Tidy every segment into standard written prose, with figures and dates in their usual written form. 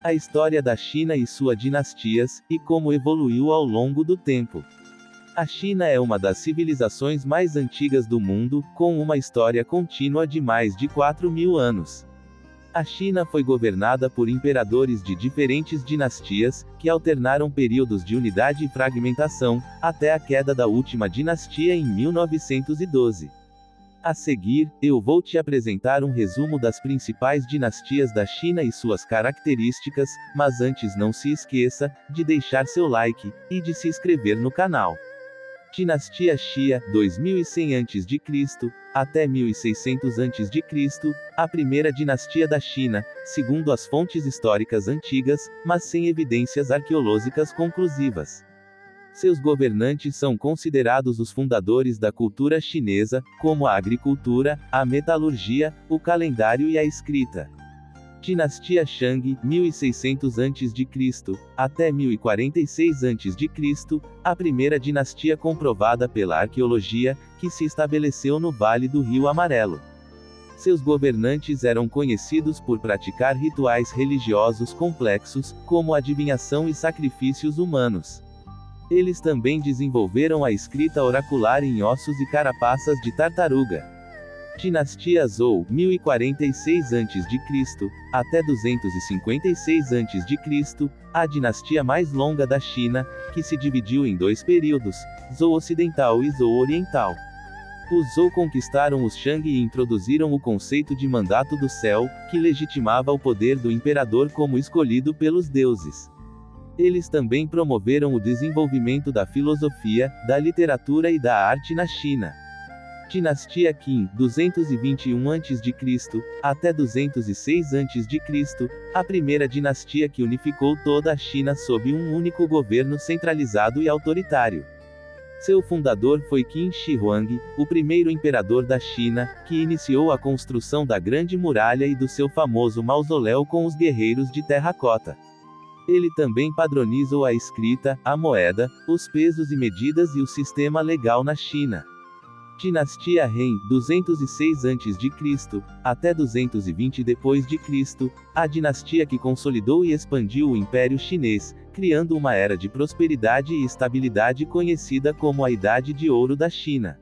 A história da China e suas dinastias, e como evoluiu ao longo do tempo. A China é uma das civilizações mais antigas do mundo, com uma história contínua de mais de 4.000 anos. A China foi governada por imperadores de diferentes dinastias, que alternaram períodos de unidade e fragmentação, até a queda da última dinastia em 1912. A seguir, eu vou te apresentar um resumo das principais dinastias da China e suas características, mas antes não se esqueça de deixar seu like e de se inscrever no canal. Dinastia Xia, 2100 a.C. até 1600 a.C., a primeira dinastia da China, segundo as fontes históricas antigas, mas sem evidências arqueológicas conclusivas. Seus governantes são considerados os fundadores da cultura chinesa, como a agricultura, a metalurgia, o calendário e a escrita. Dinastia Shang, 1600 a.C. até 1046 a.C., a primeira dinastia comprovada pela arqueologia, que se estabeleceu no Vale do Rio Amarelo. Seus governantes eram conhecidos por praticar rituais religiosos complexos, como adivinhação e sacrifícios humanos. Eles também desenvolveram a escrita oracular em ossos e carapaças de tartaruga. Dinastia Zhou, 1046 a.C. até 256 a.C., a dinastia mais longa da China, que se dividiu em dois períodos, Zhou Ocidental e Zhou Oriental. Os Zhou conquistaram os Shang e introduziram o conceito de mandato do céu, que legitimava o poder do imperador como escolhido pelos deuses. Eles também promoveram o desenvolvimento da filosofia, da literatura e da arte na China. Dinastia Qin, 221 a.C. até 206 a.C., a primeira dinastia que unificou toda a China sob um único governo centralizado e autoritário. Seu fundador foi Qin Shi Huang, o primeiro imperador da China, que iniciou a construção da Grande Muralha e do seu famoso mausoléu com os guerreiros de terracota. Ele também padronizou a escrita, a moeda, os pesos e medidas e o sistema legal na China. Dinastia Han, 206 a.C. até 220 d.C., a dinastia que consolidou e expandiu o Império Chinês, criando uma era de prosperidade e estabilidade conhecida como a Idade de Ouro da China.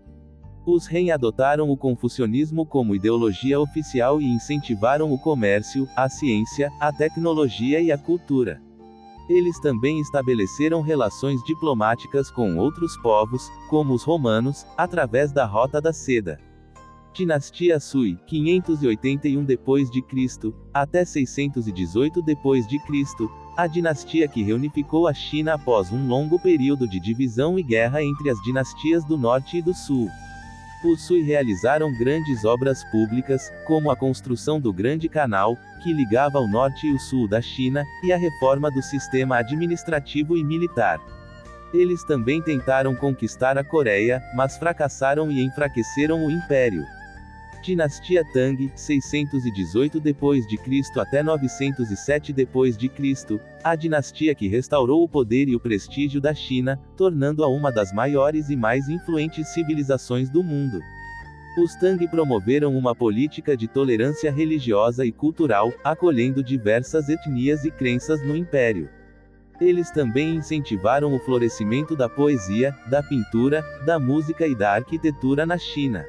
Os Han adotaram o confucionismo como ideologia oficial e incentivaram o comércio, a ciência, a tecnologia e a cultura. Eles também estabeleceram relações diplomáticas com outros povos, como os romanos, através da Rota da Seda. Dinastia Sui, 581 d.C. até 618 d.C., a dinastia que reunificou a China após um longo período de divisão e guerra entre as dinastias do Norte e do Sul. Os Sui realizaram grandes obras públicas, como a construção do Grande Canal, que ligava o norte e o sul da China, e a reforma do sistema administrativo e militar. Eles também tentaram conquistar a Coreia, mas fracassaram e enfraqueceram o império. Dinastia Tang, 618 d.C. até 907 d.C., a dinastia que restaurou o poder e o prestígio da China, tornando-a uma das maiores e mais influentes civilizações do mundo. Os Tang promoveram uma política de tolerância religiosa e cultural, acolhendo diversas etnias e crenças no império. Eles também incentivaram o florescimento da poesia, da pintura, da música e da arquitetura na China.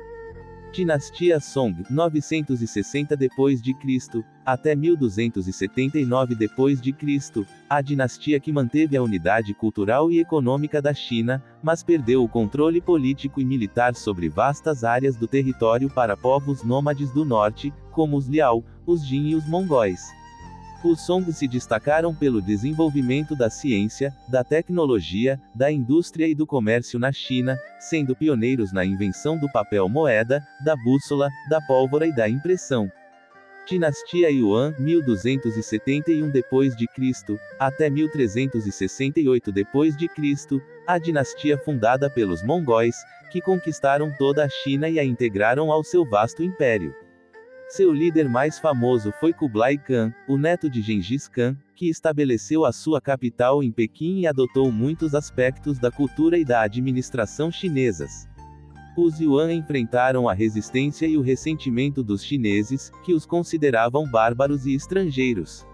Dinastia Song, 960 d.C. até 1279 d.C., a dinastia que manteve a unidade cultural e econômica da China, mas perdeu o controle político e militar sobre vastas áreas do território para povos nômades do norte, como os Liao, os Jin e os mongóis. Os Song se destacaram pelo desenvolvimento da ciência, da tecnologia, da indústria e do comércio na China, sendo pioneiros na invenção do papel moeda, da bússola, da pólvora e da impressão. Dinastia Yuan, 1271 d.C. até 1368 d.C., a dinastia fundada pelos mongóis, que conquistaram toda a China e a integraram ao seu vasto império. Seu líder mais famoso foi Kublai Khan, o neto de Gengis Khan, que estabeleceu a sua capital em Pequim e adotou muitos aspectos da cultura e da administração chinesas. Os Yuan enfrentaram a resistência e o ressentimento dos chineses, que os consideravam bárbaros e estrangeiros.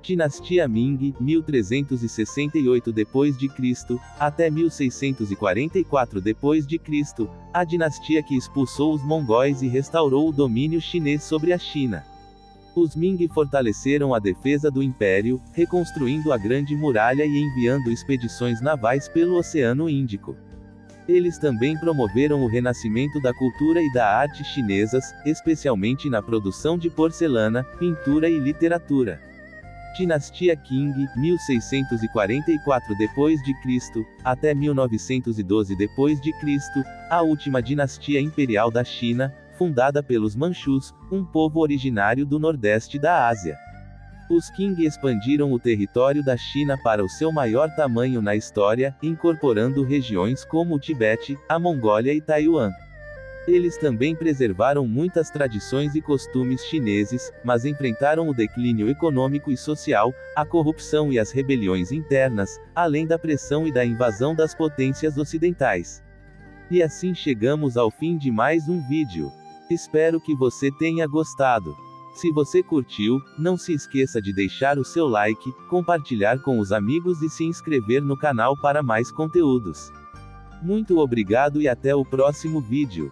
Dinastia Ming, 1368 d.C. até 1644 d.C., a dinastia que expulsou os mongóis e restaurou o domínio chinês sobre a China. Os Ming fortaleceram a defesa do império, reconstruindo a Grande Muralha e enviando expedições navais pelo Oceano Índico. Eles também promoveram o renascimento da cultura e da arte chinesas, especialmente na produção de porcelana, pintura e literatura. Dinastia Qing, 1644 d.C. até 1912 d.C., a última dinastia imperial da China, fundada pelos Manchus, um povo originário do nordeste da Ásia. Os Qing expandiram o território da China para o seu maior tamanho na história, incorporando regiões como o Tibete, a Mongólia e Taiwan. Eles também preservaram muitas tradições e costumes chineses, mas enfrentaram o declínio econômico e social, a corrupção e as rebeliões internas, além da pressão e da invasão das potências ocidentais. E assim chegamos ao fim de mais um vídeo. Espero que você tenha gostado. Se você curtiu, não se esqueça de deixar o seu like, compartilhar com os amigos e se inscrever no canal para mais conteúdos. Muito obrigado e até o próximo vídeo.